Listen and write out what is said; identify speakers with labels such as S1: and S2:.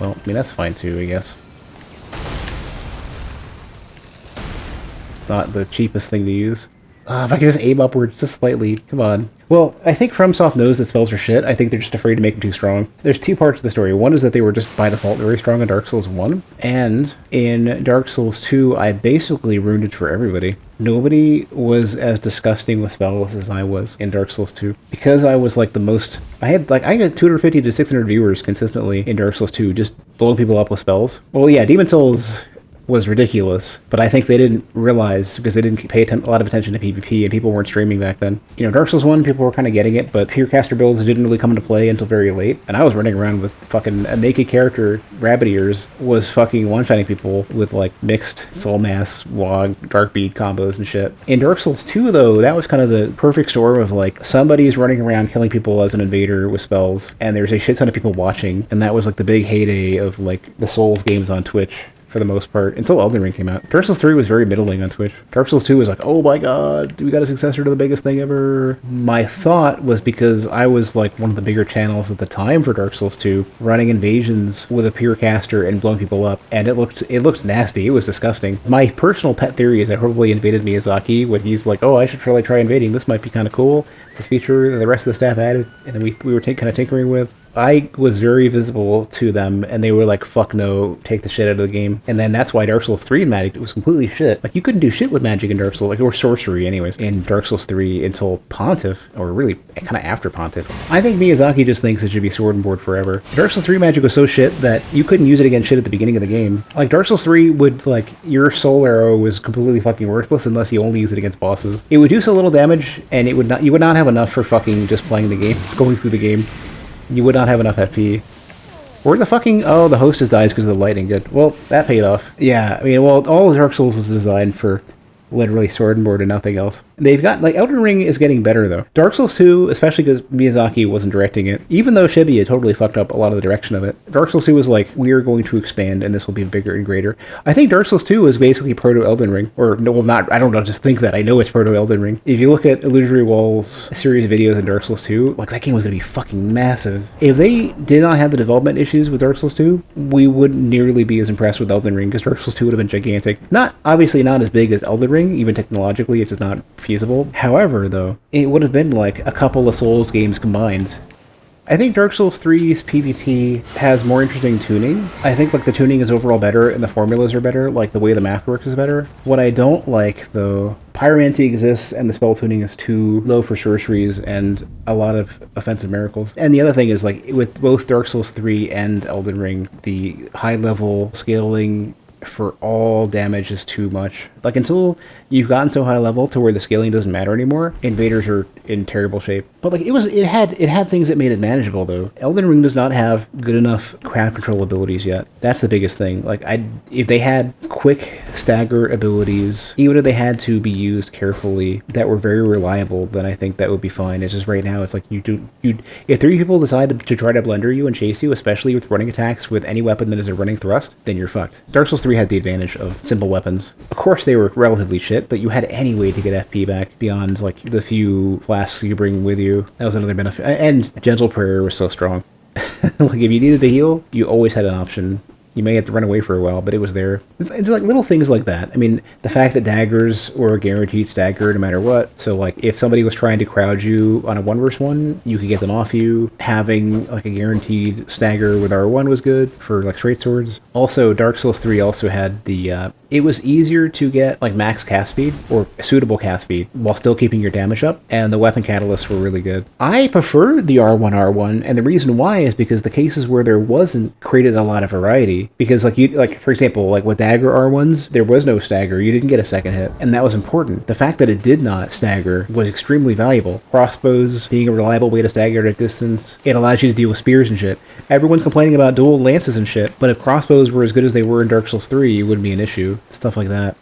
S1: Well, I mean, that's fine too, I guess. It's not the cheapest thing to use. If I could just aim upwards just slightly, come on. Well, I think FromSoft knows that spells are shit. I think they're just afraid to make them too strong. There's two parts of the story. One is that they were just by default very strong in Dark Souls 1. And in Dark Souls 2, I basically ruined it for everybody. Nobody was as disgusting with spells as I was in Dark Souls 2. Because I was like the most... I got 250 to 600 viewers consistently in Dark Souls 2, just blowing people up with spells. Well, yeah, Demon Souls was ridiculous, but I think they didn't realize because they didn't pay a lot of attention to PvP and people weren't streaming back then. You know, Dark Souls 1, people were kind of getting it, but purecaster builds didn't really come into play until very late, and I was running around with fucking a naked character, Rabbit Ears, was fucking one-shotting people with like mixed Soul Mass, Wog, Dark Bead combos and shit. In Dark Souls 2, though, that was kind of the perfect storm of like somebody's running around killing people as an invader with spells, and there's a shit ton of people watching, and that was like the big heyday of like the Souls games on Twitch. For the most part, until Elden Ring came out. Dark Souls 3 was very middling on Twitch. Dark Souls 2 was like, oh my god, we got a successor to the biggest thing ever. My thought was because I was like one of the bigger channels at the time for Dark Souls 2, running invasions with a purecaster and blowing people up, and it looked nasty. It was disgusting. My personal pet theory is I probably invaded Miyazaki when he's like, oh, I should really try invading. This might be kind of cool. This feature that the rest of the staff added, and then we were kind of tinkering with. I was very visible to them, and they were like, fuck no, take the shit out of the game. And then that's why Dark Souls 3 magic was completely shit. Like, you couldn't do shit with magic in Dark Souls, like, or sorcery anyways, in Dark Souls 3 until Pontiff, or really kind of after Pontiff. I think Miyazaki just thinks it should be sword and board forever. Dark Souls 3 magic was so shit that you couldn't use it against shit at the beginning of the game. Like, Dark Souls 3 would, like, your soul arrow was completely fucking worthless unless you only use it against bosses. It would do so little damage, and you would not have enough for fucking just playing the game, going through the game. You would not have enough FP. Or the fucking... Oh, the hostess dies because of the lightning. Good. Well, that paid off. Yeah, I mean, well, all Dark Souls is designed for literally sword and board and nothing else. They've got... Like, Elden Ring is getting better, though. Dark Souls 2, especially because Miyazaki wasn't directing it, even though Shibuya totally fucked up a lot of the direction of it, Dark Souls 2 was like, we're going to expand, and this will be bigger and greater. I think Dark Souls 2 is basically proto-Elden Ring. Or, no, well, not... I don't know, just think that. I know it's proto-Elden Ring. If you look at Illusory Wall's series of videos in Dark Souls 2, like, that game was going to be fucking massive. If they did not have the development issues with Dark Souls 2, we wouldn't nearly be as impressed with Elden Ring, because Dark Souls 2 would have been gigantic. Obviously not as big as Elden Ring, even technologically, it's just not feasible. However, though, it would have been like a couple of Souls games combined. I think Dark Souls 3's PvP has more interesting tuning. I think like the tuning is overall better and the formulas are better, like the way the math works is better. What I don't like, though, pyromancy exists and the spell tuning is too low for sorceries and a lot of offensive miracles. And the other thing is, like, with both Dark Souls 3 and Elden Ring, the high level scaling for all damage is too much. Like, until you've gotten so high level to where the scaling doesn't matter anymore, invaders are in terrible shape. But like, it had things that made it manageable, though. Elden Ring does not have good enough crowd control abilities yet. That's the biggest thing. Like, if they had quick stagger abilities, even if they had to be used carefully, that were very reliable, then I think that would be fine. It's just right now, it's like if three people decide to try to blunder you and chase you, especially with running attacks with any weapon that is a running thrust, then you're fucked. Dark Souls 3 had the advantage of simple weapons. Of course, they were relatively shit, but you had any way to get FP back beyond like the few flasks you bring with you. That was another benefit. And Gentle Prayer was so strong. Like, if you needed to heal, you always had an option. You may have to run away for a while, but it was there. It's like little things like that. I mean, the fact that daggers were a guaranteed stagger no matter what. So, like, if somebody was trying to crowd you on a 1v1, you could get them off you. Having, like, a guaranteed stagger with R1 was good for, like, straight swords. Also, Dark Souls 3 also had the, it was easier to get, like, max cast speed, or suitable cast speed, while still keeping your damage up, and the weapon catalysts were really good. I preferred the R1, and the reason why is because the cases where there wasn't created a lot of variety. Because, like, for example, like, with dagger R1s, there was no stagger, you didn't get a second hit, and that was important. The fact that it did not stagger was extremely valuable. Crossbows being a reliable way to stagger at a distance, it allows you to deal with spears and shit. Everyone's complaining about dual lances and shit, but if crossbows were as good as they were in Dark Souls 3, it wouldn't be an issue. Stuff like that.